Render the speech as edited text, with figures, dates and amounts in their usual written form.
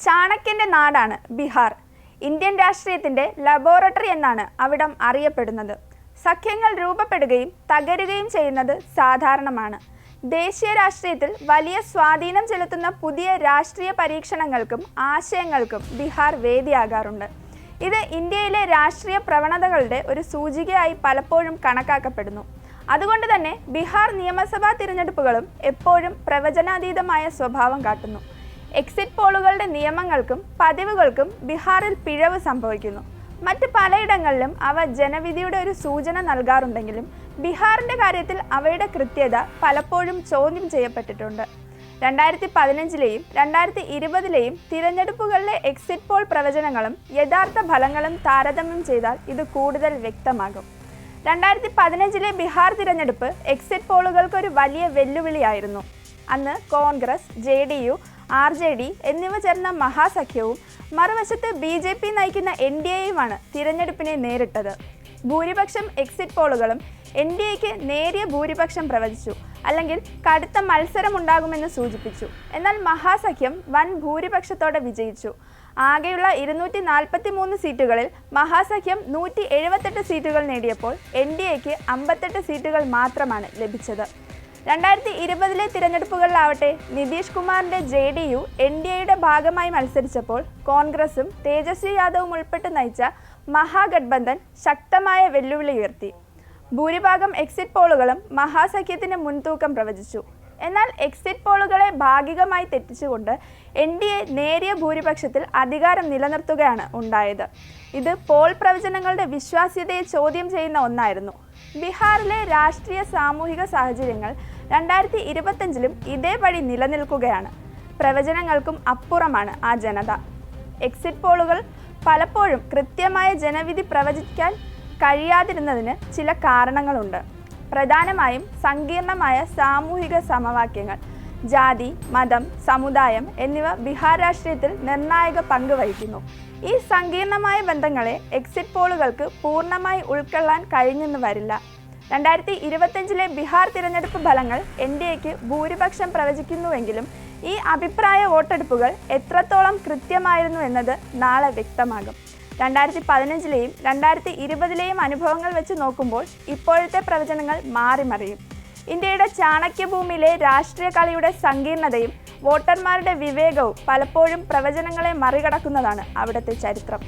ചാണക്യന്റെ നാടാണ് ബീഹാർ. ഇന്ത്യൻ രാഷ്ട്രീയത്തിന്റെ ലബോറട്ടറി എന്നാണ് അവിടം അറിയപ്പെടുന്നത്. സഖ്യങ്ങൾ രൂപപ്പെടുകയും തകരുകയും ചെയ്യുന്നത് സാധാരണമാണ്. ദേശീയ രാഷ്ട്രീയത്തിൽ വലിയ സ്വാധീനം ചെലുത്തുന്ന പുതിയ രാഷ്ട്രീയ പരീക്ഷണങ്ങൾക്കും ആശയങ്ങൾക്കും ബീഹാർ വേദിയാകാറുണ്ട്. ഇത് ഇന്ത്യയിലെ രാഷ്ട്രീയ പ്രവണതകളുടെ ഒരു സൂചികയായി പലപ്പോഴും കണക്കാക്കപ്പെടുന്നു. അതുകൊണ്ട് തന്നെ ബീഹാർ നിയമസഭാ തിരഞ്ഞെടുപ്പുകളും എപ്പോഴും പ്രവചനാതീതമായ സ്വഭാവം കാട്ടുന്നു. എക്സിറ്റ് പോളുകളുടെ നിയമങ്ങൾക്കും പതിവുകൾക്കും ബീഹാറിൽ പിഴവ് സംഭവിക്കുന്നു. മറ്റ് പലയിടങ്ങളിലും അവ ജനവിധിയുടെ ഒരു സൂചന നൽകാറുണ്ടെങ്കിലും ബീഹാറിൻ്റെ കാര്യത്തിൽ അവയുടെ കൃത്യത പലപ്പോഴും ചോദ്യം ചെയ്യപ്പെട്ടിട്ടുണ്ട്. 2015-ലെയും 2020-ലെയും തിരഞ്ഞെടുപ്പുകളിലെ എക്സിറ്റ് പോൾ പ്രവചനങ്ങളും യഥാർത്ഥ ഫലങ്ങളും താരതമ്യം ചെയ്താൽ ഇത് കൂടുതൽ വ്യക്തമാകും. 2015-ലെ ബീഹാർ തിരഞ്ഞെടുപ്പ് എക്സിറ്റ് പോളുകൾക്കൊരു വലിയ വെല്ലുവിളിയായിരുന്നു. അന്ന് കോൺഗ്രസ്, JDU, RJD എന്നിവ ചേർന്ന മഹാസഖ്യവും മറുവശത്ത് BJP നയിക്കുന്ന NDAയുമാണ് തിരഞ്ഞെടുപ്പിനെ നേരിട്ടത്. ഭൂരിപക്ഷം എക്സിറ്റ് പോളുകളും NDAയ്ക്ക് നേരിയ ഭൂരിപക്ഷം പ്രവചിച്ചു, അല്ലെങ്കിൽ കടുത്ത മത്സരമുണ്ടാകുമെന്ന് സൂചിപ്പിച്ചു. എന്നാൽ മഹാസഖ്യം വൻ ഭൂരിപക്ഷത്തോടെ വിജയിച്ചു. ആകെയുള്ള 243 സീറ്റുകളിൽ മഹാസഖ്യം 178 സീറ്റുകൾ നേടിയപ്പോൾ NDAയ്ക്ക് 58 സീറ്റുകൾ മാത്രമാണ് ലഭിച്ചത്. 2020-ലെ തിരഞ്ഞെടുപ്പുകളിലാവട്ടെ നിതീഷ് കുമാറിൻ്റെ JDU NDAയുടെ ഭാഗമായി മത്സരിച്ചപ്പോൾ കോൺഗ്രസും തേജസ്വി യാദവും ഉൾപ്പെട്ട് നയിച്ച മഹാഗഠബന്ധൻ ശക്തമായ വെല്ലുവിളി ഉയർത്തി. ഭൂരിഭാഗം എക്സിറ്റ് പോളുകളും മഹാസഖ്യത്തിന് മുൻതൂക്കം പ്രവചിച്ചു. എന്നാൽ എക്സിറ്റ് പോളുകളെ ഭാഗികമായി തെറ്റിച്ചുകൊണ്ട് NDA നേരിയ ഭൂരിപക്ഷത്തിൽ അധികാരം നിലനിർത്തുകയാണ് ഉണ്ടായത്. ഇത് പോൾ പ്രവചനങ്ങളുടെ വിശ്വാസ്യതയെ ചോദ്യം ചെയ്യുന്ന ഒന്നായിരുന്നു. ബീഹാറിലെ രാഷ്ട്രീയ സാമൂഹിക സാഹചര്യങ്ങൾ 2025-ലും ഇതേപടി നിലനിൽക്കുകയാണ്. പ്രവചനങ്ങൾക്കും അപ്പുറമാണ് ആ ജനത. എക്സിറ്റ് പോളുകൾ പലപ്പോഴും കൃത്യമായ ജനവിധി പ്രവചിക്കാൻ കഴിയാതിരുന്നതിന് ചില കാരണങ്ങളുണ്ട്. പ്രധാനമായും സങ്കീർണമായ സാമൂഹിക സമവാക്യങ്ങൾ, ജാതി, മതം, സമുദായം എന്നിവ ബീഹാർ രാഷ്ട്രീയത്തിൽ നിർണായക പങ്ക് വഹിക്കുന്നു. ഈ സങ്കീർണമായ ബന്ധങ്ങളെ എക്സിറ്റ് പോളുകൾക്ക് പൂർണ്ണമായി ഉൾക്കൊള്ളാൻ കഴിഞ്ഞെന്ന് വരില്ല. 2025-ലെ ബീഹാർ തിരഞ്ഞെടുപ്പ് ഫലങ്ങൾ NDAയ്ക്ക് ഭൂരിപക്ഷം പ്രവചിക്കുന്നുവെങ്കിലും ഈ അഭിപ്രായ വോട്ടെടുപ്പുകൾ എത്രത്തോളം കൃത്യമായിരുന്നു എന്നത് നാളെ വ്യക്തമാകും. 2015-ലെയും 2020-ലെയും അനുഭവങ്ങൾ വെച്ച് നോക്കുമ്പോൾ ഇപ്പോഴത്തെ പ്രവചനങ്ങൾ മാറിമറിയും. ഇന്ത്യയുടെ ചാണക്യഭൂമിയിലെ രാഷ്ട്രീയ കളിയുടെ സങ്കീർണതയും വോട്ടർമാരുടെ വിവേകവും പലപ്പോഴും പ്രവചനങ്ങളെ മറികടക്കുന്നതാണ് അവിടുത്തെ ചരിത്രം.